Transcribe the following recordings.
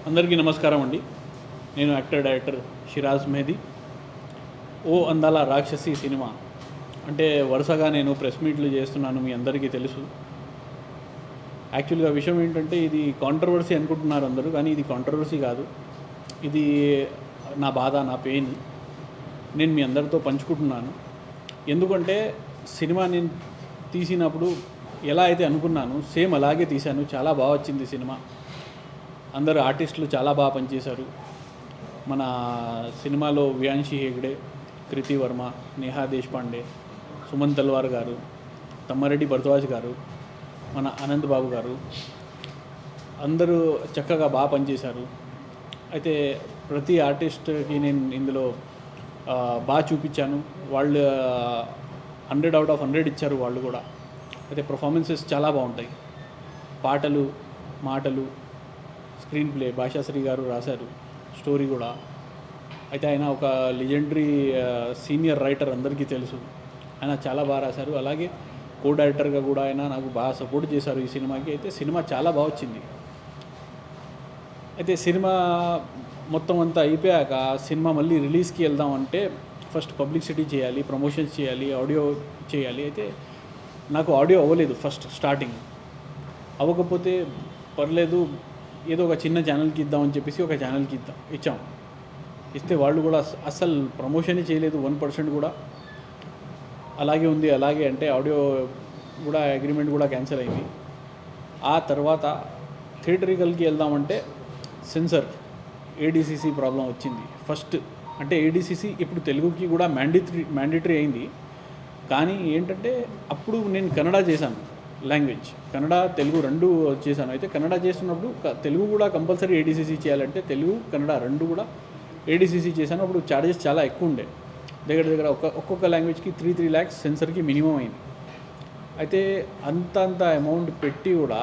అందరికీ నమస్కారం అండి. నేను యాక్టర్ డైరెక్టర్ షిరాజ్ మెహదీ. ఓ అందాల రాక్షసి సినిమా అంటే వరుసగా నేను ప్రెస్ మీట్లు చేస్తున్నాను, మీ అందరికీ తెలుసు. యాక్చువల్గా విషయం ఏంటంటే ఇది కాంట్రవర్సీ అనుకుంటున్నారు అందరూ, కానీ ఇది కాంట్రవర్సీ కాదు. ఇది నా బాధ, నా పెయిన్ నేను మీ అందరితో పంచుకుంటున్నాను. ఎందుకంటే సినిమా నేను తీసినప్పుడు ఎలా అయితే అనుకున్నాను సేమ్ అలాగే తీశాను. చాలా బాగా వచ్చింది సినిమా. అందరు ఆర్టిస్టులు చాలా బాగా పనిచేశారు. మన సినిమాలో వ్యాన్షి హెగ్డే, కృతి వర్మ, నేహా దేశపాండే, సుమన్ తల్వార్ గారు, తమ్మారెడ్డి భరద్వాజ్ గారు, మన అనంత్ బాబు గారు అందరూ చక్కగా బాగా పనిచేశారు. అయితే ప్రతి ఆర్టిస్ట్కి నేను ఇందులో బాగా చూపించాను. వాళ్ళు 100/100 ఇచ్చారు వాళ్ళు కూడా. అయితే పర్ఫార్మెన్సెస్ చాలా బాగుంటాయి. పాటలు, మాటలు, స్క్రీన్ ప్లే భాషాశ్రీ గారు రాశారు, స్టోరీ కూడా. అయితే ఆయన ఒక లెజెండరీ సీనియర్ రైటర్, అందరికీ తెలుసు. ఆయన చాలా బాగా రాశారు. అలాగే కో డైరెక్టర్గా కూడా ఆయన నాకు బాగా సపోర్ట్ చేశారు ఈ సినిమాకి. అయితే సినిమా చాలా బాగా వచ్చింది. అయితే సినిమా మొత్తం అంతా అయిపోయాక సినిమా మళ్ళీ రిలీజ్కి వెళ్దామంటే ఫస్ట్ పబ్లిసిటీ చేయాలి, ప్రమోషన్స్ చేయాలి, ఆడియో చేయాలి. అయితే నాకు ఆడియో అవ్వలేదు ఫస్ట్ స్టార్టింగ్. అవ్వకపోతే పర్లేదు, ఏదో ఒక చిన్న ఛానల్కి ఇద్దామని చెప్పేసి ఒక ఛానల్కి ఇచ్చాం. ఇస్తే వాళ్ళు కూడా అస్సలు ప్రమోషనే చేయలేదు, 1% కూడా. అలాగే ఉంది, అలాగే అంటే ఆడియో కూడా అగ్రిమెంట్ కూడా క్యాన్సిల్ అయింది. ఆ తర్వాత థియేటరికల్కి వెళ్దామంటే సెన్సర్ ఏడీసీసీ ప్రాబ్లం వచ్చింది ఫస్ట్. అంటే ఏడీసీసీ ఇప్పుడు తెలుగుకి కూడా మ్యాండేటరీ అయింది. కానీ ఏంటంటే అప్పుడు నేను కన్నడ చేశాను, లాంగ్వేజ్ కన్నడ తెలుగు రెండు చేశాను. అయితే కన్నడ చేస్తున్నప్పుడు తెలుగు కూడా కంపల్సరీ ఏడీసీసీ చేయాలంటే తెలుగు కన్నడ రెండు కూడా ఏడీసీసీ చేశాను. అప్పుడు ఛార్జెస్ చాలా ఎక్కువ ఉండే, దగ్గర ఒక్కొక్క లాంగ్వేజ్కి 3 lakhs సెన్సర్కి మినిమం అయింది. అయితే అంత అమౌంట్ పెట్టి కూడా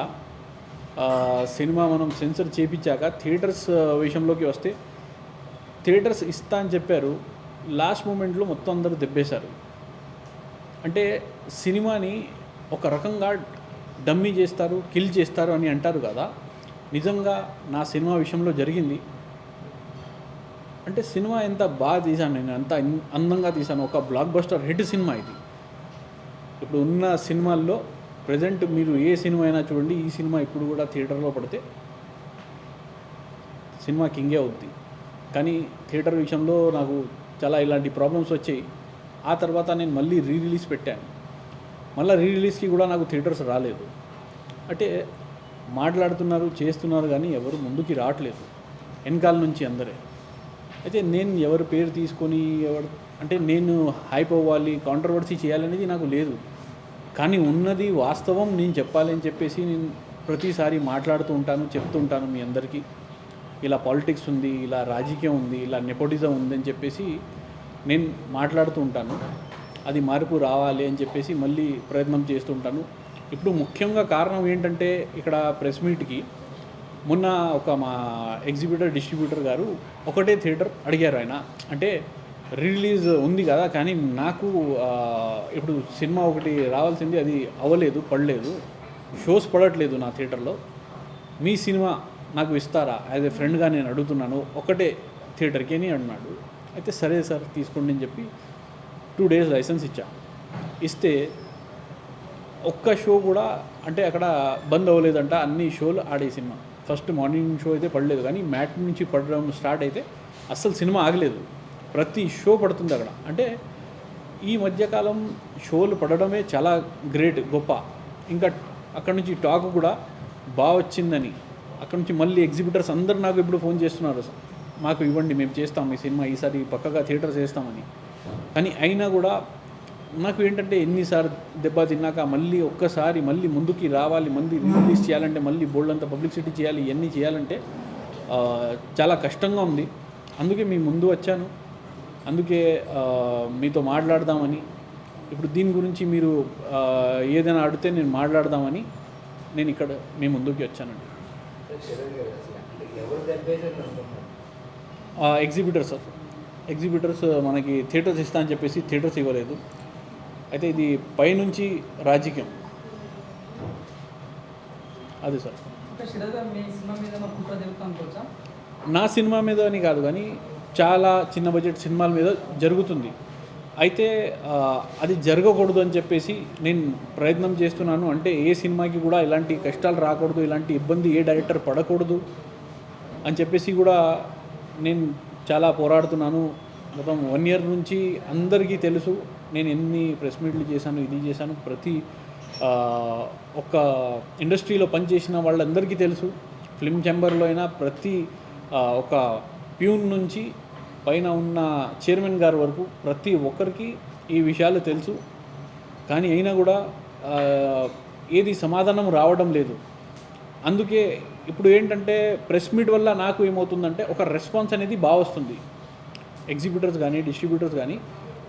సినిమా మనం సెన్సర్ చేయించాక థియేటర్స్ విషయంలోకి వస్తే థియేటర్స్ ఇస్తా అని చెప్పారు. లాస్ట్ మూమెంట్లో మొత్తం అందరూ దెబ్బేశారు. అంటే సినిమాని ఒక రకంగా డమ్మీ చేస్తారు, కిల్ చేస్తారు అని అంటారు కదా. నిజంగా నా సినిమా విషయంలో జరిగింది. అంటే సినిమా ఎంత బాగా తీశాను నేను, అంత అందంగా తీశాను. ఒక బ్లాక్ బస్టర్ హిట్ సినిమా ఇది. ఇప్పుడు ఉన్న సినిమాల్లో ప్రజెంట్ మీరు ఏ సినిమా అయినా చూడండి, ఈ సినిమా ఇప్పుడు కూడా థియేటర్లో పడితే సినిమా కింగే అవుద్ది. కానీ థియేటర్ విషయంలో నాకు చాలా ఇలాంటి ప్రాబ్లమ్స్ వచ్చాయి. ఆ తర్వాత నేను మళ్ళీ రిలీజ్ పెట్టాను. మళ్ళీ రిలీజ్కి కూడా నాకు థియేటర్స్ రాలేదు. అంటే మాట్లాడుతున్నారు, చేస్తున్నారు, కానీ ఎవరు ముందుకి రావట్లేదు వెనకాల నుంచి అందరే. అయితే నేను ఎవరి పేరు తీసుకొని అంటే నేను హైప్ అవ్వాలి, కాంట్రవర్సీ చేయాలనేది నాకు లేదు. కానీ ఉన్నది వాస్తవం నేను చెప్పాలని చెప్పేసి నేను ప్రతిసారి మాట్లాడుతూ ఉంటాను, చెప్తూ ఉంటాను మీ అందరికీ. ఇలా పాలిటిక్స్ ఉంది, ఇలా రాజకీయం ఉంది, ఇలా నెపోటిజం ఉందని చెప్పేసి నేను మాట్లాడుతూ ఉంటాను. అది మార్పు రావాలి అని చెప్పేసి మళ్ళీ ప్రయత్నం చేస్తుంటాను. ఇప్పుడు ముఖ్యంగా కారణం ఏంటంటే ఇక్కడ ప్రెస్ మీట్కి మొన్న మా డిస్ట్రిబ్యూటర్ గారు ఒకటే థియేటర్ అడిగారు. ఆయన అంటే రిలీజ్ ఉంది కదా, కానీ నాకు ఇప్పుడు సినిమా ఒకటి రావాల్సింది, అది అవ్వలేదు, పడలేదు, షోస్ పడట్లేదు నా థియేటర్లో. మీ సినిమా నాకు ఇస్తారా, యాజ్ ఏ ఫ్రెండ్గా నేను అడుగుతున్నాను, ఒకటే థియేటర్కి అని అన్నాడు. అయితే సరే సార్ తీసుకోండి అని చెప్పి 2 days లైసెన్స్ ఇస్తే ఒక్క షో కూడా అంటే అక్కడ బంద్ అవ్వలేదంట. అన్ని షోలు ఆడే సినిమా. ఫస్ట్ మార్నింగ్ షో అయితే పడలేదు, కానీ మ్యాట్ నుంచి పడడం స్టార్ట్ అయితే అస్సలు సినిమా ఆగలేదు. ప్రతి షో పడుతుంది అక్కడ. అంటే ఈ మధ్యకాలం షోలు పడడమే చాలా గ్రేట్, గొప్ప. ఇంకా అక్కడ నుంచి టాక్ కూడా బాగా వచ్చిందని, అక్కడ నుంచి మళ్ళీ ఎగ్జిబిటర్స్ అందరు నాకు ఇప్పుడు ఫోన్ చేస్తున్నారు, మాకు ఇవ్వండి, మేము చేస్తాం మీ సినిమా, ఈసారి పక్కగా థియేటర్స్ వేస్తామని. కానీ అయినా కూడా నాకు ఏంటంటే ఎన్నిసార్లు దెబ్బ తిన్నాక మళ్ళీ ఒక్కసారి మళ్ళీ ముందుకి రావాలి, మళ్ళీ రిలీజ్ చేయాలంటే మళ్ళీ బోల్డ్ అంతా పబ్లిసిటీ చేయాలి, ఇవన్నీ చేయాలంటే చాలా కష్టంగా ఉంది. అందుకే మీ ముందు వచ్చాను, అందుకే మీతో మాట్లాడదామని. ఇప్పుడు దీని గురించి మీరు ఏదైనా అడిగితే నేను మాట్లాడదామని నేను ఇక్కడ మీ ముందుకి వచ్చానండి. ఎగ్జిబిటర్స్ మనకి థియేటర్స్ ఇస్తా అని చెప్పేసి థియేటర్స్ ఇవ్వలేదు. అయితే ఇది పైనుంచి రాజకీయం, అది సార్. మీ సినిమా మీద కుట్ర జరుగుతా అనుకోవచ్చా? నా సినిమా మీద అని కాదు కానీ చాలా చిన్న బడ్జెట్ సినిమాల మీద జరుగుతుంది. అయితే అది జరగకూడదు అని చెప్పేసి నేను ప్రయత్నం చేస్తున్నాను. అంటే ఏ సినిమాకి కూడా ఇలాంటి కష్టాలు రాకూడదు, ఇలాంటి ఇబ్బంది ఏ డైరెక్టర్ పడకూడదు అని చెప్పేసి కూడా నేను చాలా పోరాడుతున్నాను. మొత్తం 1 year నుంచి అందరికీ తెలుసు నేను ఎన్ని ప్రెస్ మీట్లు చేశాను, ఇది చేశాను. ప్రతి ఒక ఇండస్ట్రీలో పనిచేసిన వాళ్ళందరికీ తెలుసు. ఫిల్మ్ ఛాంబర్లో అయినా ప్రతి ఒక ప్యూన్ నుంచి పైన ఉన్న చైర్మన్ గారి వరకు ప్రతి ఒక్కరికి ఈ విషయాలు తెలుసు. కానీ అయినా కూడా ఏది సమాధానం రావడం లేదు. అందుకే ఇప్పుడు ఏంటంటే ప్రెస్ మీట్ వల్ల నాకు ఏమవుతుందంటే ఒక రెస్పాన్స్ అనేది బాగా వస్తుంది. ఎగ్జిబిటర్స్ కానీ డిస్ట్రిబ్యూటర్స్ కానీ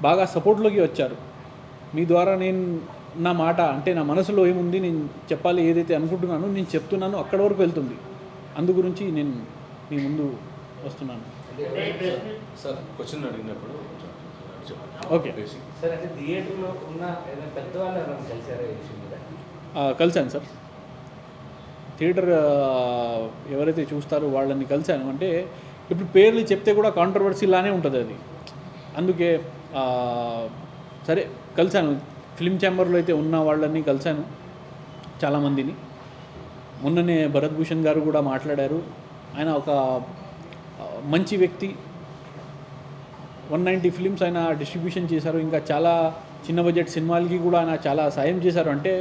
బాగా సపోర్ట్లోకి వచ్చారు. మీ ద్వారా నేను నా మాట అంటే నా మనసులో ఏముంది నేను చెప్పాలి, ఏదైతే అనుకుంటున్నానో నేను చెప్తున్నాను, అక్కడ వరకు వెళ్తుంది. అందు గురించి నేను మీ ముందు వస్తున్నాను. సార్ క్వశ్చన్ అడిగినప్పుడు ఓకే సార్, అంటే థియేటర్లో ఉన్న పెద్దవాళ్ళు ఎవరైనా కలిసారా ఈ విషయం మీద? కలిశాను సార్. థియేటర్ ఎవరైతే చూస్తారో వాళ్ళని కలిశాను. అంటే ఇప్పుడు పేర్లు చెప్తే కూడా కాంట్రవర్సీలానే ఉంటుంది అది. అందుకే సరే కలిశాను. ఫిల్మ్ ఛాంబర్లో అయితే ఉన్న వాళ్ళని కలిశాను చాలామందిని. మొన్ననే భరత్ భూషణ్ గారు కూడా మాట్లాడారు. ఆయన ఒక మంచి వ్యక్తి. 190 ఫిలిమ్స్ ఆయన డిస్ట్రిబ్యూషన్ చేశారు. ఇంకా చాలా చిన్న బడ్జెట్ సినిమాలకి కూడా ఆయన చాలా సాయం చేశారు. అంటే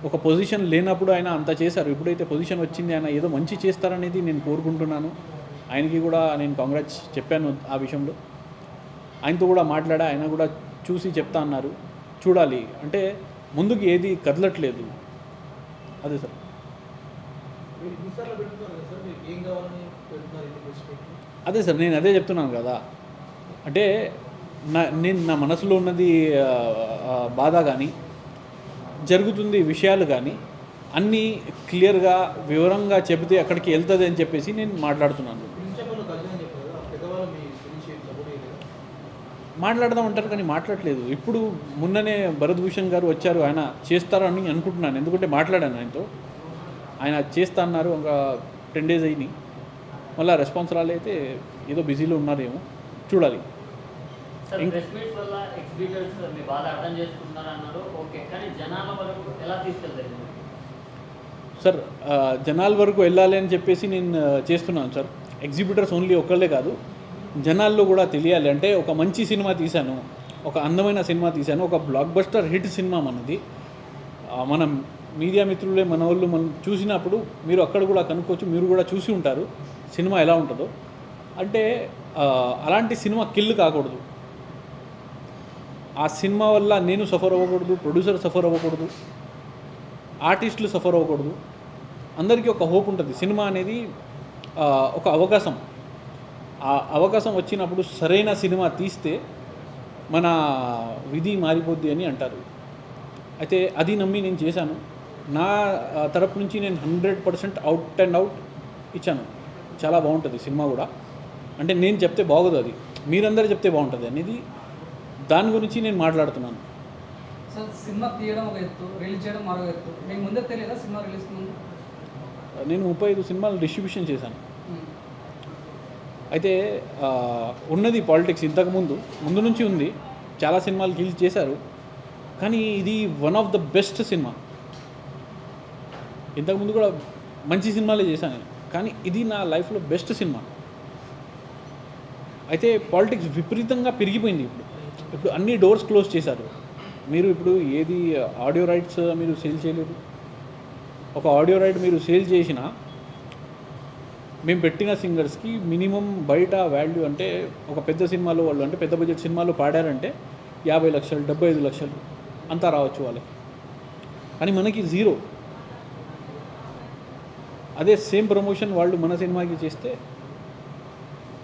ఒక పొజిషన్ లేనప్పుడు ఆయన అంత చేశారు. ఎప్పుడైతే పొజిషన్ వచ్చింది ఆయన ఏదో మంచి చేస్తారనేది నేను కోరుకుంటున్నాను. ఆయనకి కూడా నేను కాంగ్రాట్స్ చెప్పాను ఆ విషయంలో. ఆయనతో కూడా మాట్లాడా. ఆయన కూడా చూసి చెప్తా అన్నారు. చూడాలి అంటే ముందుకు ఏది కదలట్లేదు. అదే సార్. అదే సార్ నేను అదే చెప్తున్నాను కదా. అంటే నేను నా మనసులో ఉన్నది బాధ కానీ జరుగుతుంది విషయాలు కానీ అన్నీ క్లియర్గా వివరంగా చెబితే అక్కడికి వెళ్తుంది అని చెప్పేసి నేను మాట్లాడుతున్నాను. మాట్లాడదాం అంటారు కానీ మాట్లాడలేదు. ఇప్పుడు మొన్ననే భరత్ భూషణ్ గారు వచ్చారు. ఆయన చేస్తారని అనుకుంటున్నాను. ఎందుకంటే మాట్లాడాను ఆయనతో. ఆయన చేస్తా అన్నారు. ఒక 10 days అయినాయి. మళ్ళీ రెస్పాన్స్ రాలైతే ఏదో బిజీలో ఉన్నారేమో చూడాలి. సార్ జనాల వరకు వెళ్ళాలి అని చెప్పేసి నేను చేస్తున్నాను సార్. ఎగ్జిబిటర్స్ ఓన్లీ ఒక్కళ్ళే కాదు, జనాల్లో కూడా తెలియాలి. అంటే ఒక మంచి సినిమా తీశాను, ఒక అందమైన సినిమా తీశాను, ఒక బ్లాక్ బస్టర్ హిట్ సినిమా మనది. మనం మీడియా మిత్రులే మన వాళ్ళు మనం చూసినప్పుడు మీరు అక్కడ కూడా కనుక్కోవచ్చు. మీరు కూడా చూసి ఉంటారు సినిమా ఎలా ఉంటుందో. అంటే అలాంటి సినిమా కిల్ కాకూడదు. ఆ సినిమా వల్ల నేను సఫర్ అవ్వకూడదు, ప్రొడ్యూసర్ సఫర్ అవ్వకూడదు, ఆర్టిస్టులు సఫర్ అవ్వకూడదు. అందరికీ ఒక హోప్ ఉంటుంది. సినిమా అనేది ఒక అవకాశం. ఆ అవకాశం వచ్చినప్పుడు సరైన సినిమా తీస్తే మన విధి మారిపోద్ది అని అంటారు. అయితే అది నమ్మి నేను చేశాను. నా తరపు నుంచి నేను 100% అవుట్ అండ్ అవుట్ ఇచ్చాను. చాలా బాగుంటుంది సినిమా కూడా. అంటే నేను చెప్తే బాగోదు, అది మీరందరూ చెప్తే బాగుంటుంది అనేది దాని గురించి నేను మాట్లాడుతున్నాను. సార్, సినిమా తీయడం ఒక ఎత్తు, రిలీజ్ చేయడం మరో ఎత్తు. మీకు ముందే తెలియదా సినిమా రిలీజ్ ముందు? నేను 35 సినిమాలు డిస్ట్రిబ్యూషన్ చేశాను. అయితే ఉన్నది పాలిటిక్స్ ముందు నుంచి ఉంది. చాలా సినిమాలు రిలీజ్ చేశారు. కానీ ఇది one of the best cinema. ఇంతకుముందు కూడా మంచి సినిమాలే చేశాను, కానీ ఇది నా లైఫ్లో బెస్ట్ సినిమా. అయితే పాలిటిక్స్ విపరీతంగా పెరిగిపోయింది. ఇప్పుడు అన్ని డోర్స్ క్లోజ్ చేశారు. మీరు ఇప్పుడు ఏది ఆడియో రైట్స్ మీరు సేల్ చేయలేదు. ఒక ఆడియో రైట్ మీరు సేల్ చేసినా మేము పెట్టిన సింగర్స్కి మినిమం బయట వాల్యూ అంటే ఒక పెద్ద సినిమాలో వాళ్ళు అంటే పెద్ద బడ్జెట్ సినిమాలో పాడారంటే 50 లక్షలు 75 లక్షలు అంతా రావచ్చు వాళ్ళకి. కానీ మనకి జీరో. అదే సేమ్ ప్రమోషన్ వాళ్ళు మన సినిమాకి చేస్తే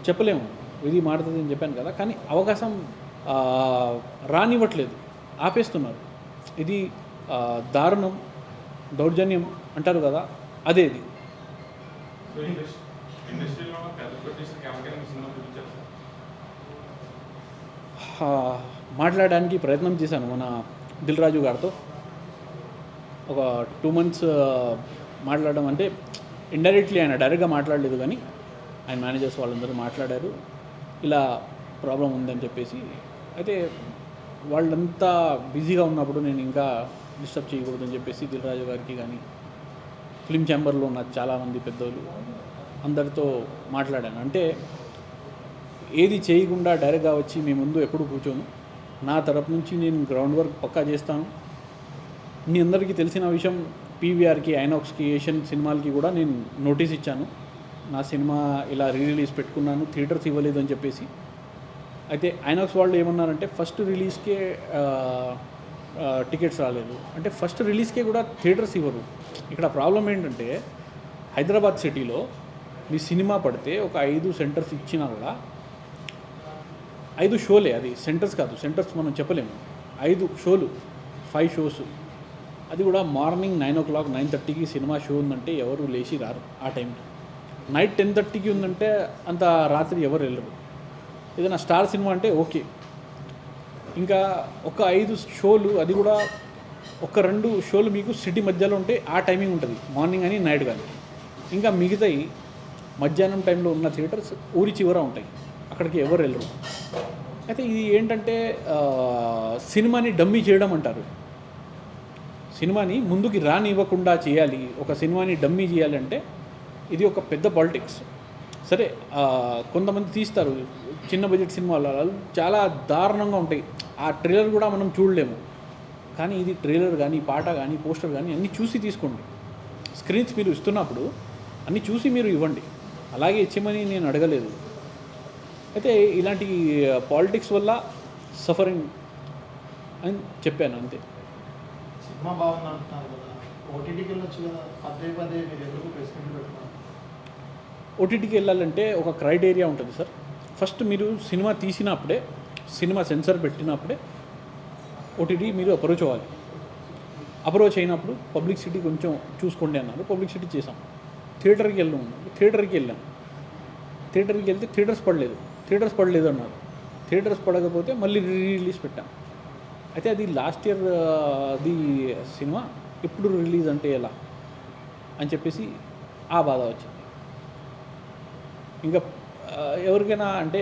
చెప్పలేము, ఇది మారుతుంది అని చెప్పాను కదా. కానీ అవకాశం రానివ్వట్లేదు, ఆపేస్తున్నారు. ఇది దారుణం, దౌర్జన్యం అంటారు కదా, అదే ఇది. మాట్లాడడానికి ప్రయత్నం చేశాను మన దిల్ రాజు గారితో. ఒక 2 months మాట్లాడడం అంటే ఇండైరెక్ట్లీ, ఆయన డైరెక్ట్గా మాట్లాడలేదు కానీ ఆయన మేనేజర్స్ వాళ్ళందరూ మాట్లాడారు, ఇలా ప్రాబ్లం ఉందని చెప్పేసి. అయితే వాళ్ళంతా బిజీగా ఉన్నప్పుడు నేను ఇంకా డిస్టర్బ్ చేయకూడదని చెప్పేసి దిల్ రాజు గారికి కానీ ఫిలిం ఛాంబర్లో ఉన్న చాలామంది పెద్దోళ్ళు అందరితో మాట్లాడాను. అంటే ఏది చేయకుండా డైరెక్ట్గా వచ్చి మీ ముందు ఎప్పుడు కూర్చోను, నా తరపు నుంచి నేను గ్రౌండ్ వర్క్ పక్కా చేస్తాను. మీ అందరికీ తెలిసిన విషయం, పీవీఆర్కి, ఐనాక్స్కి, ఏషియన్ సినిమాలకి కూడా నేను నోటీస్ ఇచ్చాను, నా సినిమా ఇలా రిలీజ్ పెట్టుకున్నాను, థియేటర్స్ ఇవ్వలేదు అని చెప్పేసి. అయితే ఐనాక్స్ వాళ్ళు ఏమన్నారంటే ఫస్ట్ రిలీజ్కే టికెట్స్ రాలేదు అంటే ఫస్ట్ రిలీజ్కే కూడా థియేటర్స్ ఇవ్వరు. ఇక్కడ ప్రాబ్లం ఏంటంటే హైదరాబాద్ సిటీలో మీ సినిమా పడితే ఒక 5 సెంటర్స్ ఇచ్చినా కూడా 5 షోలే, అది సెంటర్స్ కాదు, సెంటర్స్ మనం చెప్పలేము. 5 షోలు, 5 షోస్, అది కూడా మార్నింగ్ 9 o'clock 9:30కి సినిమా షో ఉందంటే ఎవరు లేచి రారు ఆ టైంకి. నైట్ 10:30కి ఉందంటే అంత రాత్రి ఎవరు వెళ్ళరు. ఏదైనా స్టార్ సినిమా అంటే ఓకే. ఇంకా ఒక 5 షోలు, అది కూడా ఒక 2 షోలు మీకు సిటీ మధ్యలో ఉంటే ఆ టైమింగ్ ఉంటుంది, మార్నింగ్ అని నైట్ కానీ. ఇంకా మిగతాయి మధ్యాహ్నం టైంలో ఉన్న థియేటర్స్ ఊరి చివర ఉంటాయి, అక్కడికి ఎవరు వెళ్ళరు. అయితే ఇది ఏంటంటే సినిమాని డమ్మీ చేయడం అంటారు. సినిమాని ముందుకి రానివ్వకుండా చేయాలి, ఒక సినిమాని డమ్మీ చేయాలంటే ఇది ఒక పెద్ద పాలిటిక్స్. సరే, కొంతమంది తీస్తారు చిన్న బడ్జెట్ సినిమాలు, చాలా దారుణంగా ఉంటాయి, ఆ ట్రైలర్ కూడా మనం చూడలేము. కానీ ఇది ట్రైలర్ కానీ, పాట కానీ, పోస్టర్ కానీ అన్నీ చూసి తీసుకోండి. స్క్రీన్స్ మీరు ఇస్తున్నప్పుడు అన్నీ చూసి మీరు ఇవ్వండి, అలాగే ఇచ్చేమని నేను అడగలేదు. అయితే ఇలాంటి పాలిటిక్స్ వల్ల సఫరింగ్ అని చెప్పాను అంతే. సినిమా బాగుంది అంటున్నారు కదా, ఓటీటీకి వెళ్ళొచ్చు కదా, పదే మీరు ఎందుకు ప్రెస్ మీట్ పెట్టుకున్నారు? ఓటీటీకి వెళ్ళాలంటే ఒక క్రైటీరియా ఉంటుంది సార్. ఫస్ట్ మీరు సినిమా తీసినప్పుడే, సినిమా సెన్సార్ పెట్టినప్పుడే ఓటీటీ మీరు అప్రోచ్ అవ్వాలి. అప్రోచ్ అయినప్పుడు పబ్లిసిటీ కొంచెం చూసుకోండి అన్నారు, పబ్లిసిటీ చేసాం. థియేటర్కి వెళ్ళాం, థియేటర్కి వెళ్తే థియేటర్స్ పడలేదు అన్నారు. థియేటర్స్ పడకపోతే మళ్ళీ రిలీజ్ పెట్టాం. అయితే అది లాస్ట్ ఇయర్ అది సినిమా ఇప్పుడు రిలీజ్ అంటే ఎలా అని చెప్పేసి ఆ బాధ వచ్చింది. ఇంకా ఎవరికైనా అంటే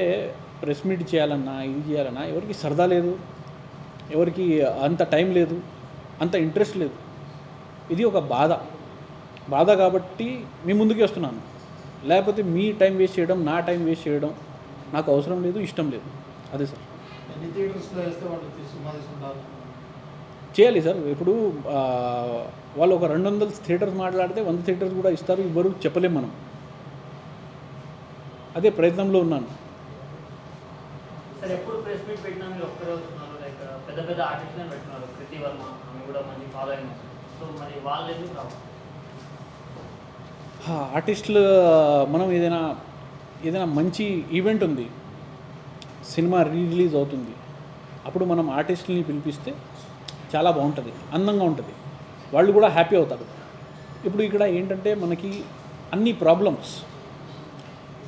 ప్రెస్ మీట్ చేయాలన్నా, ఇది చేయాలన్నా ఎవరికి సరదా లేదు, ఎవరికి అంత టైం లేదు, అంత ఇంట్రెస్ట్ లేదు. ఇది ఒక బాధ కాబట్టి మీ ముందుకే వస్తున్నాను. లేకపోతే మీ టైం వేస్ట్ చేయడం, నా టైం వేస్ట్ చేయడం నాకు అవసరం లేదు, ఇష్టం లేదు. అదే సార్. ఎన్ని థియేటర్స్లో వేస్తే వాళ్ళు సినిమా తీసుకుంటారు? చేయాలి సార్. ఇప్పుడు వాళ్ళు ఒక 200 థియేటర్స్ మాట్లాడితే 100 థియేటర్స్ కూడా ఇస్తారు, ఇవ్వరు చెప్పలేం మనం. అదే ప్రయత్నంలో ఉన్నాను. సార్, ఎప్పుడు ప్రెస్ మీట్ పెట్టినా మీరు ఒక్కరే వస్తున్నారు, లైక్ పెద్ద ఆర్టిస్ట్లను పెట్టినారు, కృతి వర్మ ఆమె కూడా మంచి ఫాలోయింగ్. సో మరి వాళ్ళు ఎందుకు రావు? ఆర్టిస్టులు మనం ఏదైనా మంచి ఈవెంట్ ఉంది, సినిమా రిలీజ్ అవుతుంది, అప్పుడు మనం ఆర్టిస్టులని పిలిపిస్తే చాలా బాగుంటుంది, అందంగా ఉంటుంది, వాళ్ళు కూడా హ్యాపీ అవుతారు. ఇప్పుడు ఇక్కడ ఏంటంటే మనకి అన్ని problems,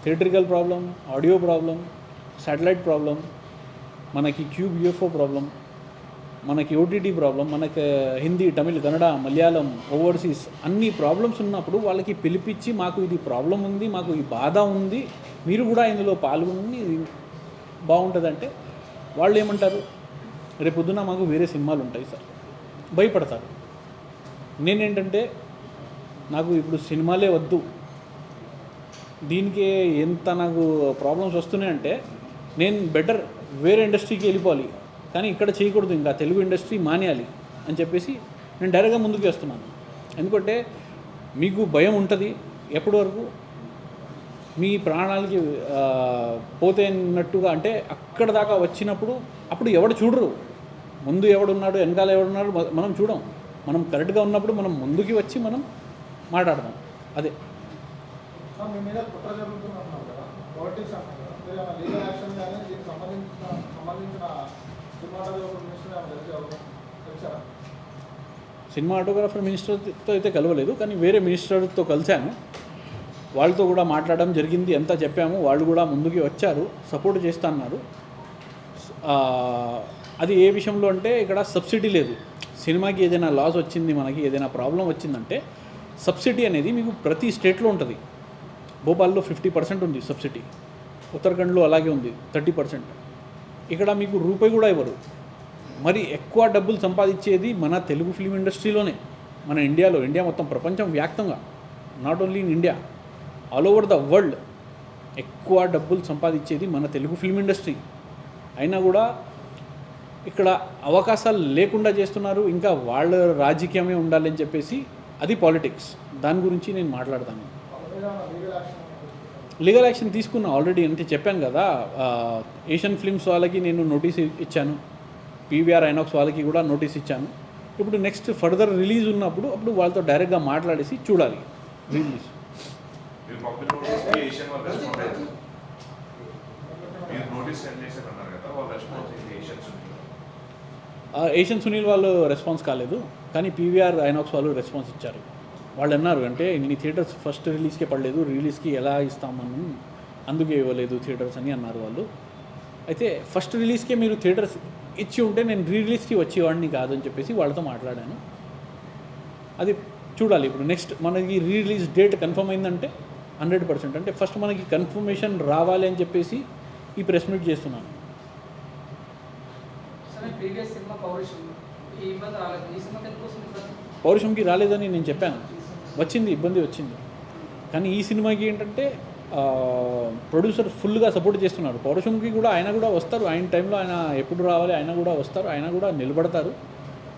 theatrical problem, audio problem, satellite problem, మనకి క్యూబ్ యూఎఫ్ఓ ప్రాబ్లం, మనకి ఓటీటీ ప్రాబ్లం, మనకి హిందీ, తమిళ్, కన్నడ, మలయాళం, ఓవర్సీస్ అన్ని ప్రాబ్లమ్స్ ఉన్నప్పుడు వాళ్ళకి పిలిపించి మాకు ఇది ప్రాబ్లం ఉంది, మాకు ఈ బాధ ఉంది, మీరు కూడా ఇందులో పాల్గొని ఇది బాగుంటుందంటే వాళ్ళు ఏమంటారు, రేపొద్దున మాకు వేరే సినిమాలు ఉంటాయి సార్, భయపడతారు. నేనేంటంటే నాకు ఇప్పుడు సినిమాలే వద్దు, దీనికి ఎంత నాకు ప్రాబ్లమ్స్ వస్తున్నాయంటే నేను బెటర్ వేరే ఇండస్ట్రీకి వెళ్ళిపోవాలి, కానీ ఇక్కడ చేయకూడదు, ఇంకా తెలుగు ఇండస్ట్రీ మానేయాలి అని చెప్పేసి నేను డైరెక్ట్గా ముందుకు వేస్తున్నాను. ఎందుకంటే మీకు భయం ఉంటుంది, ఎప్పటి వరకు మీ ప్రాణాలకి పోతే అన్నట్టుగా, అంటే అక్కడ దాకా వచ్చినప్పుడు అప్పుడు ఎవడు చూడరు, ముందు ఎవడున్నాడు వెనకాల ఎవడున్నాడు మనం చూడం. మనం కరెక్ట్గా ఉన్నప్పుడు మనం ముందుకి వచ్చి మనం మాట్లాడదాం. అదే మీ మీద కుట్ర జరుగుతున్నారు కదా, పాలిటిక్స్ అంటారు కదా, మీరు ఏమైనా లీగల్ యాక్షన్ కానీ దీనికి సంబంధించిన సినిమాటోగ్రాఫర్ మినిస్టర్ ఏమైనా తెలిసారా? సినిమాటోగ్రాఫర్ మినిస్టర్తో అయితే కలవలేదు, కానీ వేరే మినిస్టర్తో కలిశాను, వాళ్ళతో కూడా మాట్లాడడం జరిగింది, ఎంత చెప్పాము, వాళ్ళు కూడా ముందుకి వచ్చారు, సపోర్ట్ చేస్తా అన్నారు. అది ఏ విషయంలో అంటే ఇక్కడ సబ్సిడీ లేదు. సినిమాకి ఏదైనా లాస్ వచ్చింది, మనకి ఏదైనా ప్రాబ్లం వచ్చిందంటే సబ్సిడీ అనేది మీకు ప్రతి స్టేట్లో ఉంటుంది. భోపాల్లో 50% ఉంది సబ్సిడీ, ఉత్తరాఖండ్లో అలాగే ఉంది 30%. ఇక్కడ మీకు రూపాయి కూడా ఇవ్వరు. మరి ఎక్కువ డబ్బులు సంపాదించేది మన తెలుగు ఫిల్మ్ ఇండస్ట్రీలోనే, మన ఇండియాలో, ఇండియా మొత్తం ప్రపంచం వ్యాప్తంగా, not only in India, all over the world ఎక్కువ డబ్బులు సంపాదించేది మన తెలుగు ఫిల్మ్ ఇండస్ట్రీ. అయినా కూడా ఇక్కడ అవకాశాలు లేకుండా చేస్తున్నారు. ఇంకా వాళ్ళ రాజకీయమే ఉండాలని చెప్పేసి, అది పాలిటిక్స్. దాని గురించి నేను మాట్లాడతాను. లీగల్ యాక్షన్ తీసుకున్నా ఆల్రెడీ, అంటే చెప్పాను కదా, ఏషియన్ ఫిల్మ్స్ వాళ్ళకి నేను నోటీస్ ఇచ్చాను, పీవీఆర్ ఐనాక్స్ వాళ్ళకి కూడా నోటీస్ ఇచ్చాను. ఇప్పుడు నెక్స్ట్ ఫర్దర్ రిలీజ్ ఉన్నప్పుడు అప్పుడు వాళ్ళతో డైరెక్ట్గా మాట్లాడేసి చూడాలి రిలీజ్. మీరు పంపిన నోటీస్కి ఏషియన్ వాళ్ళు రెస్పాండ్ అయ్యారు. మీరు నోటీస్ సెండ్ చేశారన్నారు కదా, వాళ్ళు రెస్పాన్స్ అయింది ఏషియన్ సునీల్. ఏషియన్ సునీల్ వాళ్ళు రెస్పాన్స్ కాలేదు, కానీ పీవీఆర్ ఐనాక్స్ వాళ్ళు రెస్పాన్స్ ఇచ్చారు. వాళ్ళు అన్నారు, అంటే ఇన్ని థియేటర్స్ ఫస్ట్ రిలీజ్కే పడలేదు, రిలీజ్కి ఎలా ఇస్తామని అందుకే ఇవ్వలేదు థియేటర్స్ అని అన్నారు వాళ్ళు. అయితే ఫస్ట్ రిలీజ్కే మీరు థియేటర్స్ ఇచ్చి ఉంటే నేను రిలీజ్కి వచ్చేవాడిని కాదని చెప్పేసి వాళ్ళతో మాట్లాడాను. అది చూడాలి. ఇప్పుడు నెక్స్ట్ మనకి రిలీజ్ డేట్ కన్ఫర్మ్ అయిందంటే 100%, అంటే ఫస్ట్ మనకి కన్ఫర్మేషన్ రావాలి అని చెప్పేసి ఈ ప్రెస్ మీట్ చేస్తున్నాను. సరే, ప్రీవియస్ సినిమా పౌరుషం ఈ ఇబ్బంది రాలేదు, ఈ సినిమాకి ఎందుకు వస్తుంది ఇబ్బంది? పౌరుషంకి రాలేదని నేను చెప్పాను, వచ్చింది, ఇబ్బంది వచ్చింది. కానీ ఈ సినిమాకి ఏంటంటే ప్రొడ్యూసర్ ఫుల్గా సపోర్ట్ చేస్తున్నారు. పౌరుషంకి కూడా ఆయన కూడా వస్తారు, ఆయన టైంలో ఆయన ఎప్పుడు రావాలి ఆయన కూడా వస్తారు, ఆయన కూడా నిలబడతారు.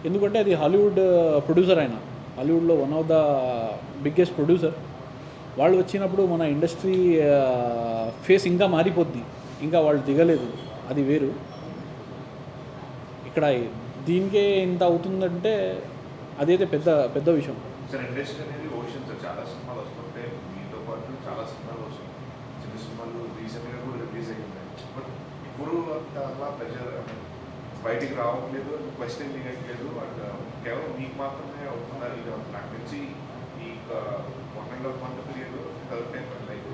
ఎందుకంటే అది హాలీవుడ్ ప్రొడ్యూసర్, ఆయన హాలీవుడ్లో one of the biggest producer. వాళ్ళు వచ్చినప్పుడు మన ఇండస్ట్రీ ఫేస్ ఇంకా మారిపోద్ది. ఇంకా వాళ్ళు దిగలేదు, అది వేరు. ఇక్కడ దీనికే ఇంత అవుతుందంటే అదైతే పెద్ద పెద్ద విషయం. సార్ ఇండస్ట్రీ అనేది ఓషన్ సార్, చాలా సినిమాలు వస్తుంటాయి, మీతో పాటు చాలా సినిమాలు వస్తాయి, చిన్న సినిమాలు రీసెంట్గా కూడా రిలీజ్ అయ్యింది. బట్ ఇప్పుడు అంత అలా ప్రెషర్ బయటికి రావట్లేదు, క్వశ్చన్ దిగట్లేదు, అండ్ కేవలం మీకు మాత్రమే అవుతున్నారు. ఇది నాకు తెలిసి ఈ 1.5 month period third time like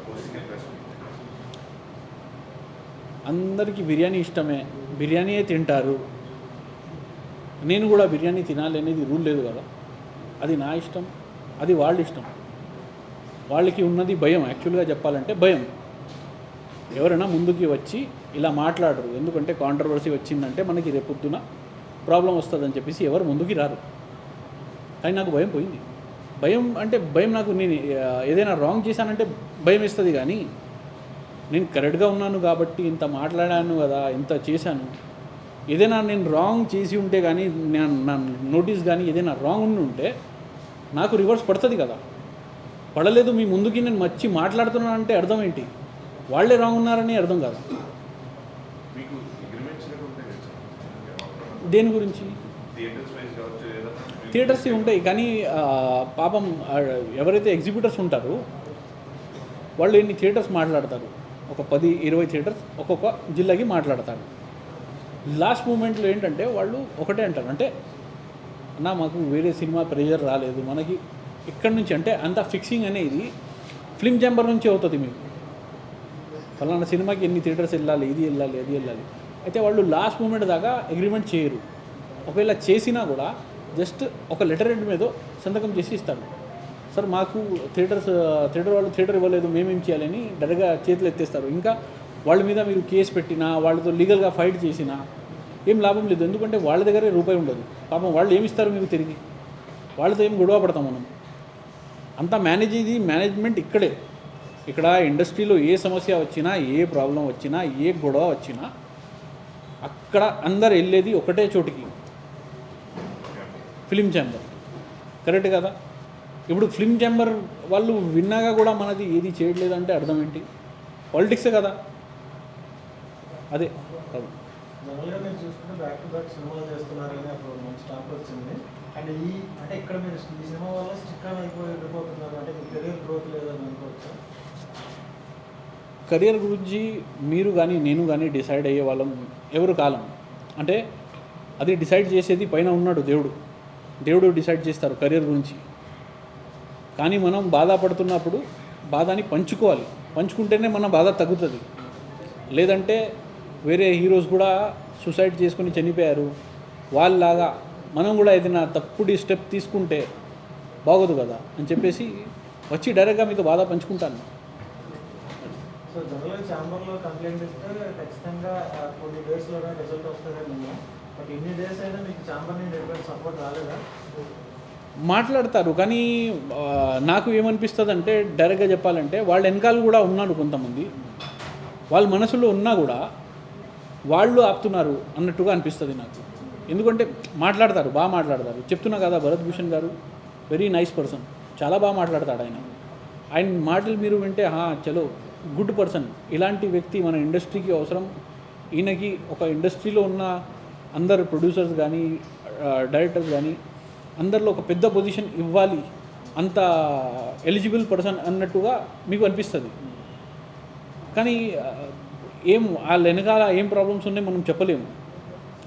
posting interest. అందరికీ బిర్యానీ ఇష్టమే, బిర్యానీయే తింటారు. నేను కూడా బిర్యానీ తినాలి అనేది రూల్ లేదు కదా, అది నా ఇష్టం, అది వాళ్ళ ఇష్టం. వాళ్ళకి ఉన్నది భయం, యాక్చువల్గా చెప్పాలంటే భయం. ఎవరైనా ముందుకి వచ్చి ఇలా మాట్లాడరు, ఎందుకంటే కాంట్రవర్సీ వచ్చిందంటే మనకి రేపొద్దున ప్రాబ్లం వస్తుందని చెప్పేసి ఎవరు ముందుకి రారు. కానీ నాకు భయం పోయింది. భయం అంటే భయం, నాకు నేను ఏదైనా రాంగ్ చేశానంటే భయం వేస్తుంది. కానీ నేను కరెక్ట్గా ఉన్నాను కాబట్టి ఇంత మాట్లాడాను కదా, ఇంత చేశాను. ఏదైనా నేను రాంగ్ చేసి ఉంటే కానీ, నా నోటీస్ కానీ ఏదైనా రాంగ్ ఉండి ఉంటే నాకు రివర్స్ పడుతుంది కదా. పడలేదు, మీ ముందుకి నేను వచ్చి మాట్లాడుతున్నాను అంటే అర్థం ఏంటి? వాళ్ళే రాంగ్ ఉన్నారని అర్థం కాదు. మీకు అగ్రిమెంట్స్ ఉంటాయి కదా దేని గురించి? థియేటర్స్ వైజ్ కావచ్చు, ఏదైనా థియేటర్స్ ఉంటాయి, కానీ పాపం ఎవరైతే ఎగ్జిబ్యూటర్స్ ఉంటారో వాళ్ళు ఎన్ని థియేటర్స్ మాట్లాడతారు, ఒక 10-20 థియేటర్స్ ఒక్కొక్క జిల్లాకి మాట్లాడతారు. లాస్ట్ మూమెంట్లో ఏంటంటే వాళ్ళు ఒకటే అంటారు, అంటే అన్న మాకు వేరే సినిమా ప్రెజర్ రాలేదు, మనకి ఇక్కడ నుంచి అంటే అంత ఫిక్సింగ్ అనేది ఫిల్మ్ ఛాంబర్ నుంచి అవుతుంది. మీకు ఫలానా సినిమాకి ఎన్ని థియేటర్స్ వెళ్ళాలి, ఇది వెళ్ళాలి, అది వెళ్ళాలి. అయితే వాళ్ళు లాస్ట్ మూమెంట్ దాకా అగ్రిమెంట్ చేయరు. ఒకవేళ చేసినా కూడా జస్ట్ ఒక లెటర్ హెడ్ మీద సంతకం చేసి ఇస్తాడు. సార్ మాకు థియేటర్ వాళ్ళు థియేటర్ ఇవ్వలేదు, మేమేం చేయాలని డైరెక్ట్గా చేతులు ఎత్తేస్తారు. ఇంకా వాళ్ళ మీద మీరు కేసు పెట్టినా, వాళ్ళతో లీగల్గా ఫైట్ చేసినా ఏం లాభం లేదు. ఎందుకంటే వాళ్ళ దగ్గరే రూపాయి ఉండదు. పాపం వాళ్ళు ఏమి ఇస్తారు మీకు తిరిగి? వాళ్ళతో ఏం గొడవ పడతాం మనం? అంతా మేనేజ్మెంట్ ఇక్కడే. ఇక్కడ ఇండస్ట్రీలో ఏ సమస్య వచ్చినా, ఏ ప్రాబ్లం వచ్చినా, ఏ గొడవ వచ్చినా అక్కడ అందరు వెళ్ళేది ఒకటే చోటికి, ఫిలిం ఛాంబర్. కరెక్ట్ కదా? ఇప్పుడు ఫిలిం ఛాంబర్ వాళ్ళు విన్నాగా కూడా మనది ఏది చేయట్లేదంటే అర్థం ఏంటి? పాలిటిక్సే కదా. అదే ప్రాబ్లం. జనరల్గా మీరు చూసుకుంటే బ్యాక్ టు బ్యాక్ సినిమాలు చేస్తున్నారని అప్పుడు మంచి టాక్ వచ్చింది. అండ్ అంటే ఇక్కడ మీరు ఈ సినిమా వల్ల స్టిక్ అని వెళ్ళిపోతున్నారు, అంటే మీ కెరీర్ గ్రోత్ లేదని అనుకోవచ్చా? కెరియర్ గురించి మీరు కానీ నేను కానీ డిసైడ్ అయ్యే వాళ్ళం ఎవరు కాలం. అంటే అది డిసైడ్ చేసేది పైన ఉన్నాడు దేవుడు డిసైడ్ చేస్తారు కెరియర్ గురించి. కానీ మనం బాధపడుతున్నప్పుడు బాధని పంచుకుంటేనే మన బాధ తగ్గుతుంది. లేదంటే వేరే హీరోస్ కూడా సూసైడ్ చేసుకొని చనిపోయారు, వాళ్ళలాగా మనం కూడా ఏదైనా తప్పుడు స్టెప్ తీసుకుంటే బాగోదు కదా అని చెప్పేసి వచ్చి డైరెక్ట్గా మీతో బాధ పంచుకుంటాను. సో జనరల్గా ఛాంబర్లో కంప్లైంట్ ఇస్తే ఖచ్చితంగా కొన్ని డేస్లోనే రిజల్ట్ వస్తుందని ఉన్నాం. బట్ ఇన్ని డేస్ అయినా మీకు ఛాంబర్ నుండి ఎటువంటి సపోర్ట్ రాలేదా? మాట్లాడతారు కానీ నాకు ఏమనిపిస్తుంది అంటే డైరెక్ట్గా చెప్పాలంటే వాళ్ళ వెనకాల కూడా ఉన్నారు కొంతమంది, వాళ్ళ మనసులో ఉన్నా కూడా వాళ్ళు ఆపుతున్నారు అన్నట్టుగా అనిపిస్తుంది నాకు. ఎందుకంటే మాట్లాడతారు, బాగా మాట్లాడతారు. చెప్తున్నా కదా, భరత్ భూషణ్ గారు వెరీ నైస్ పర్సన్, చాలా బాగా మాట్లాడతాడు ఆయన. ఆయన మాటలు మీరు వింటే చలో గుడ్ పర్సన్, ఇలాంటి వ్యక్తి మన ఇండస్ట్రీకి అవసరం. ఈయనకి ఒక ఇండస్ట్రీలో ఉన్న అందరు ప్రొడ్యూసర్స్ కానీ డైరెక్టర్స్ కానీ అందరిలో ఒక పెద్ద పొజిషన్ ఇవ్వాలి, అంత ఎలిజిబుల్ పర్సన్ అన్నట్టుగా మీకు అనిపిస్తుంది. కానీ ఏం వాళ్ళ వెనకాల ఏం ప్రాబ్లమ్స్ ఉన్నాయి మనం చెప్పలేము.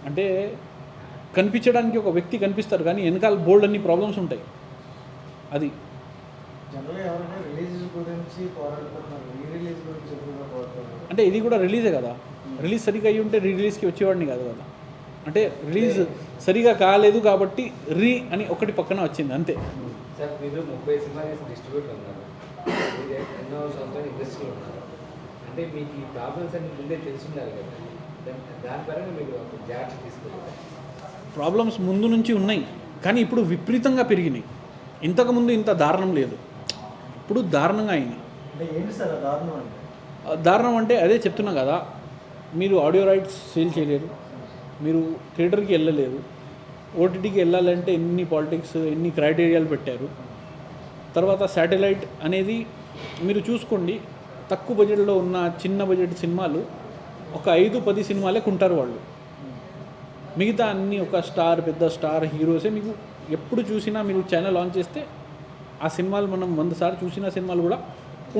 అంటే కనిపించడానికి ఒక వ్యక్తి కనిపిస్తారు కానీ వెనకాల బోల్డ్ అన్ని ప్రాబ్లమ్స్ ఉంటాయి. అది జనరల్గా ఎవరైనా రిలీజ్ గురించి పోరాడుతున్నారు, రీ రిలీజ్ గురించి ఎక్కువగా పోరాడుతున్నారు. అంటే ఇది కూడా రిలీజే కదా, రిలీజ్ సరిగా అయ్యి ఉంటే రిలీజ్కి వచ్చేవాడిని కాదు కదా. అంటే రిలీజ్ సరిగా కాలేదు కాబట్టి అని ఒకటి పక్కన వచ్చింది అంతే. సార్ మీరు 30 సినిమా చేసి డిస్ట్రిబ్యూటర్ ఉన్నారు, మీరు ఎన్నో సంవత్సరాలు ఇండస్ట్రీలో ఉన్నారు. అంటే మీకు ఈ ప్రాబ్లమ్స్ అన్ని ముందే తెలుసున్నారు కదా, దాని పరంగా మీరు జాగ్రత్త తీసుకోవాలి. ప్రాబ్లమ్స్ ముందు నుంచి ఉన్నాయి కానీ ఇప్పుడు విపరీతంగా పెరిగినాయి. ఇంతకుముందు ఇంత దారుణం లేదు, ఇప్పుడు దారుణంగా అయింది. అంటే ఏంటి సార్ దారుణం అంటే? దారుణం అంటే అదే చెప్తున్నా కదా, మీరు ఆడియో రైట్స్ సేల్ చేయలేరు, మీరు థియేటర్కి వెళ్ళలేరు, ఓటీటీకి వెళ్ళాలంటే ఎన్ని పాలిటిక్స్ ఎన్ని క్రైటీరియాలు పెట్టారు. తర్వాత శాటిలైట్ అనేది మీరు చూసుకోండి, తక్కువ బడ్జెట్లో ఉన్న చిన్న బడ్జెట్ సినిమాలు ఒక 5-10 సినిమాలే కొంటారు వాళ్ళు. మిగతా అన్నీ ఒక స్టార్ పెద్ద స్టార్ హీరోసే. మీకు ఎప్పుడు చూసినా మీరు ఛానల్ ఆన్ చేస్తే ఆ సినిమాలు మనం 100 సార్లు చూసిన సినిమాలు కూడా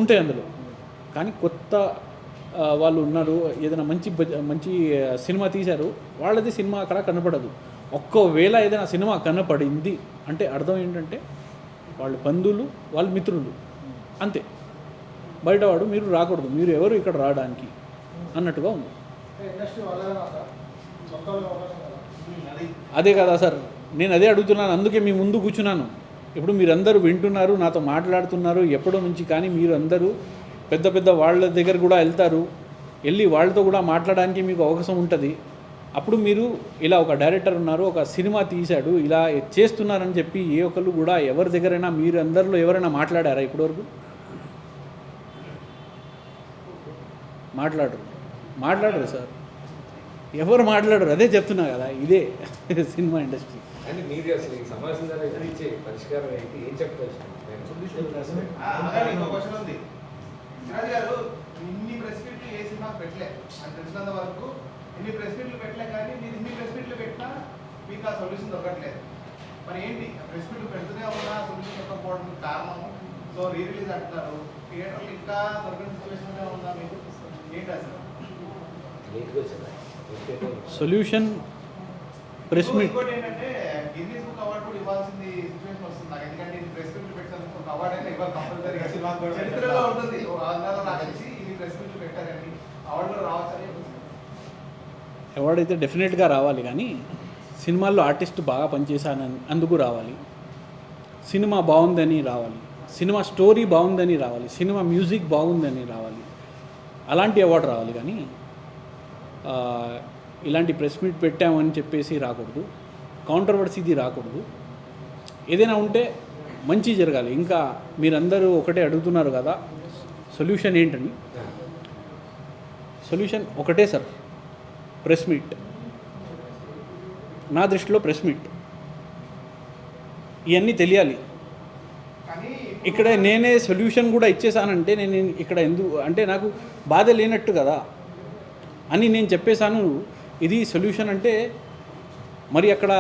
ఉంటాయి అందులో. కానీ కొత్త వాళ్ళు ఉన్నారు, ఏదైనా మంచి సినిమా తీశారు, వాళ్ళది సినిమా అక్కడ కనపడదు. ఒక్కవేళ ఏదైనా సినిమా కనపడింది అంటే అర్థం ఏంటంటే వాళ్ళు బంధువులు, వాళ్ళ మిత్రులు అంతే. బయటవాడు మీరు రాకూడదు, మీరు ఎవరు ఇక్కడ రావడానికి అన్నట్టుగా ఉంది. ఇండస్ట్రీ వాళ్ళేనా సార్ సొంత అవకాశం కదా? అదే కదా సార్, నేను అదే అడుగుతున్నాను, అందుకే మీ ముందు కూర్చున్నాను. ఇప్పుడు మీరందరూ వింటున్నారు, నాతో మాట్లాడుతున్నారు ఎప్పటి నుంచి. కానీ మీరు అందరూ పెద్ద పెద్ద వాళ్ళ దగ్గర కూడా వెళ్తారు, వెళ్ళి వాళ్ళతో కూడా మాట్లాడడానికి మీకు అవకాశం ఉంటుంది. అప్పుడు మీరు ఇలా ఒక డైరెక్టర్ ఉన్నారు, ఒక సినిమా తీశాడు, ఇలా చేస్తున్నారని చెప్పి ఏ ఒక్కళ్ళు కూడా ఎవరి దగ్గరైనా మీరు అందరిలో ఎవరైనా మాట్లాడారా ఇప్పటివరకు? మాట్లాడరు సార్, ఎవరు మాట్లాడరు. అదే చెప్తున్నా కదా, ఇదే సినిమా ఇండస్ట్రీ. అంటే మీరు అసలు ఈ సమావేశం ద్వారా ఎదురిచ్చే పరిష్కారం ఏంటి, ఏం చెప్తారు? ఇంకో క్వశ్చన్ ఉంది. సిరాజ్ గారు ఇన్ని ప్రెస్ మీట్లు ఏ సినిమాకి పెట్టలే అని తెలిసినంత వరకు, ఇన్ని ప్రెస్ మీట్లు పెట్టలే, కానీ మీరు ఇన్ని ప్రెస్ మీట్లు పెట్టినా మీకు ఆ సొల్యూషన్ దొరకట్లేదు. మరి ఏంటి ప్రెస్ మీట్లు పెడుతూనే ఉన్నా సొల్యూషన్ దొరకపోవడానికి కారణము? సో రీ రిలీజ్ అంటున్నారు, థియేటర్లు ఇంకా దొరకని సిచ్యువేషన్గా ఉందా మీకు? ఏంటి అసలు సొల్యూషన్ ప్రెస్ మీట్? ఇంకోటి ఏంటంటే గిన్నీస్ బుక్ అవార్డు కూడా ఇవ్వాల్సింది సిచ్యువేషన్ వస్తుంది నాకు. ఎందుకంటే ఇది ప్రెస్ మీట్లు పెట్టినందుకు ఒక అవార్డు అయినా ఇవ్వాలి కంపల్సరీగా. చరిత్రలో ఉంటుంది, ఒక ఆంధ్రాలో నాకు తెలిసి ఇన్ని ప్రెస్ మీట్లు పెట్టారని అవార్డులో రావచ్చని. అవార్డు అయితే డెఫినెట్గా రావాలి, కానీ సినిమాల్లో ఆర్టిస్ట్ బాగా పనిచేశానని అందుకు రావాలి, సినిమా బాగుందని రావాలి, సినిమా స్టోరీ బాగుందని రావాలి, సినిమా మ్యూజిక్ బాగుందని రావాలి, అలాంటి అవార్డు రావాలి. కానీ ఇలాంటి ప్రెస్ మీట్ పెట్టామని చెప్పేసి రాకూడదు, కాంట్రవర్సీది రాకూడదు. ఏదైనా ఉంటే మంచి జరగాలి. ఇంకా మీరందరూ ఒకటే అడుగుతున్నారు కదా సొల్యూషన్ ఏంటని. సొల్యూషన్ ఒకటే సార్, ప్రెస్ మీట్. నా దృష్టిలో ప్రెస్ మీట్ ఇవన్నీ తెలియాలి. ఇక్కడ నేనే సొల్యూషన్ కూడా ఇచ్చేసానంటే నేను ఇక్కడ ఎందుకు అంటే నాకు బాధ లేనట్టు కదా అని నేను చెప్పేశాను. ఇది సొల్యూషన్ అంటే మరి అక్కడ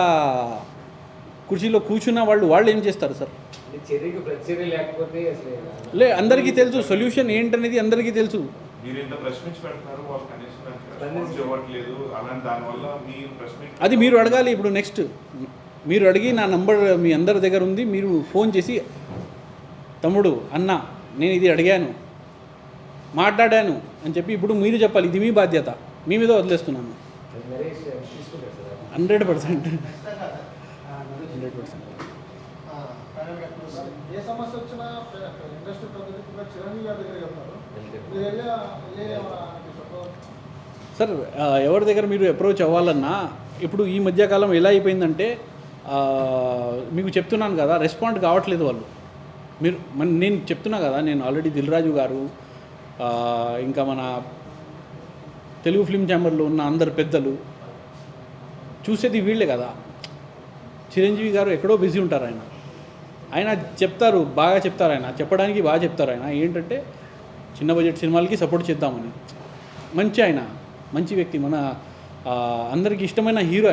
కుర్చీలో కూర్చున్న వాళ్ళు ఏం చేస్తారు సార్? చర్యకు ప్రతిచర్య లేకపోతే లే, అందరికీ తెలుసు సొల్యూషన్ ఏంటనేది, అందరికీ తెలుసు. మీరు ఇంత ప్రెస్ మీట్స్ పెడుతున్నారు, వాళ్ళు కనీసం రెస్పాన్స్ ఇవ్వట్లేదు, అలాంటి దానివల్ల మీరు ప్రెస్ మీట్ అది మీరు అడగాలి. ఇప్పుడు నెక్స్ట్ మీరు అడిగి నా నంబర్ మీ అందరి దగ్గర ఉంది, మీరు ఫోన్ చేసి తమ్ముడు అన్న నేను ఇది అడిగాను మాట్లాడాను అని చెప్పి ఇప్పుడు మీరు చెప్పాలి. ఇది మీ బాధ్యత, మీ మీద వదిలేస్తున్నాను. 100%. ఏ సమస్య వచ్చినా ఇప్పుడు చిరంజీవి గారి దగ్గరికి వెళ్తారు, మీరు వెళ్ళి చెప్పవచ్చు. సార్ ఎవరి దగ్గర మీరు అప్రోచ్ అవ్వాలన్నా ఇప్పుడు ఈ మధ్యకాలం ఎలా అయిపోయిందంటే మీకు చెప్తున్నాను కదా, రెస్పాండ్ కావట్లేదు వాళ్ళు. మీరు నేను చెప్తున్నా కదా, నేను ఆల్రెడీ దిల్రాజు గారు ఇంకా మన తెలుగు ఫిల్మ్ ఛాంబర్లో ఉన్న అందరు పెద్దలు చూసేది వీళ్ళే కదా. చిరంజీవి గారు ఎక్కడో బిజీ ఉంటారు, ఆయన చెప్తారు, బాగా చెప్తారు, ఆయన చెప్పడానికి బాగా చెప్తారు. ఆయన ఏంటంటే చిన్న బడ్జెట్ సినిమాలకి సపోర్ట్ చేద్దామని. ఆయన మంచి వ్యక్తి, మన అందరికీ ఇష్టమైన హీరో.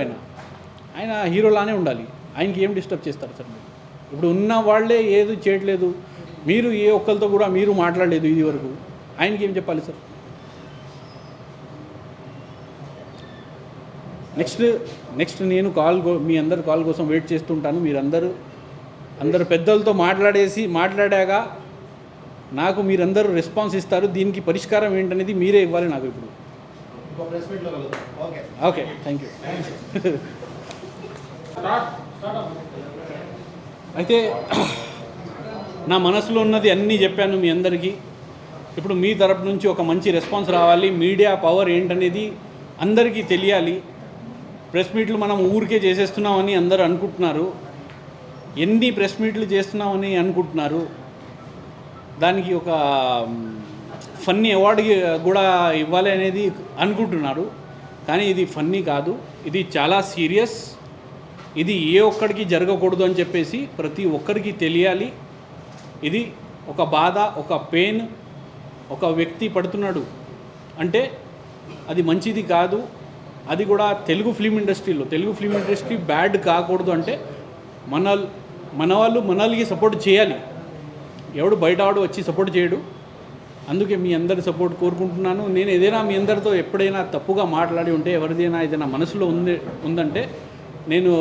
ఆయన హీరోలానే ఉండాలి. ఆయనకి ఏం డిస్టర్బ్ చేస్తారు సార్ మీరు? ఇప్పుడు ఉన్న వాళ్ళే ఏది చేయట్లేదు, మీరు ఏ ఒక్కరితో కూడా మీరు మాట్లాడలేదు ఇది వరకు, ఆయనకి ఏం చెప్పాలి సార్? నెక్స్ట్ నేను మీ అందరు కాల్ కోసం వెయిట్ చేస్తుంటాను. అందరు పెద్దలతో మాట్లాడాక నాకు మీరందరూ రెస్పాన్స్ ఇస్తారు. దీనికి పరిష్కారం ఏంటనేది మీరే ఇవ్వాలి నాకు ఇప్పుడు. Okay, thank you. అయితే నా మనసులో ఉన్నది అన్నీ చెప్పాను మీ అందరికీ. ఇప్పుడు మీ తరపు నుంచి ఒక మంచి రెస్పాన్స్ రావాలి. మీడియా పవర్ ఏంటనేది అందరికీ తెలియాలి. ప్రెస్ మీట్లు మనం ఊరికే చేసేస్తున్నామని అందరూ అనుకుంటున్నారు. ఎన్ని ప్రెస్ మీట్లు చేస్తున్నామని అనుకుంటున్నారు. దానికి ఒక ఫన్నీ అవార్డు కూడా ఇవ్వాలి అనేది అనుకుంటున్నారు. కానీ ఇది ఫన్నీ కాదు, ఇది చాలా సీరియస్. ఇది ఏ ఒక్కడికి జరగకూడదు అని చెప్పేసి ప్రతి ఒక్కరికి తెలియాలి. ఇది ఒక బాధ, ఒక పెయిన్, ఒక వ్యక్తి పడుతున్నాడు అంటే అది మంచిది కాదు. అది కూడా తెలుగు ఫిల్మ్ ఇండస్ట్రీ బ్యాడ్ కాకూడదు అంటే మన వాళ్ళు మనల్ని సపోర్ట్ చేయాలి. ఎవడు బయట వాడు వచ్చి సపోర్ట్ చేయడు. అందుకే మీ అందరి సపోర్ట్ కోరుకుంటున్నాను. నేను ఏదైనా మీ అందరితో ఎప్పుడైనా తప్పుగా మాట్లాడి ఉంటే, ఎవరిదైనా ఏదైనా మనసులో ఉందంటే నేను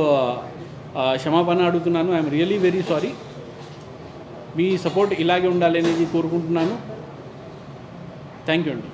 క్షమాపణ అడుగుతున్నాను. I'm really very sorry. Me support ఇలాగే ఉండాలి అనేది కోరుకుంటున్నాను. థ్యాంక్ యూ అండి.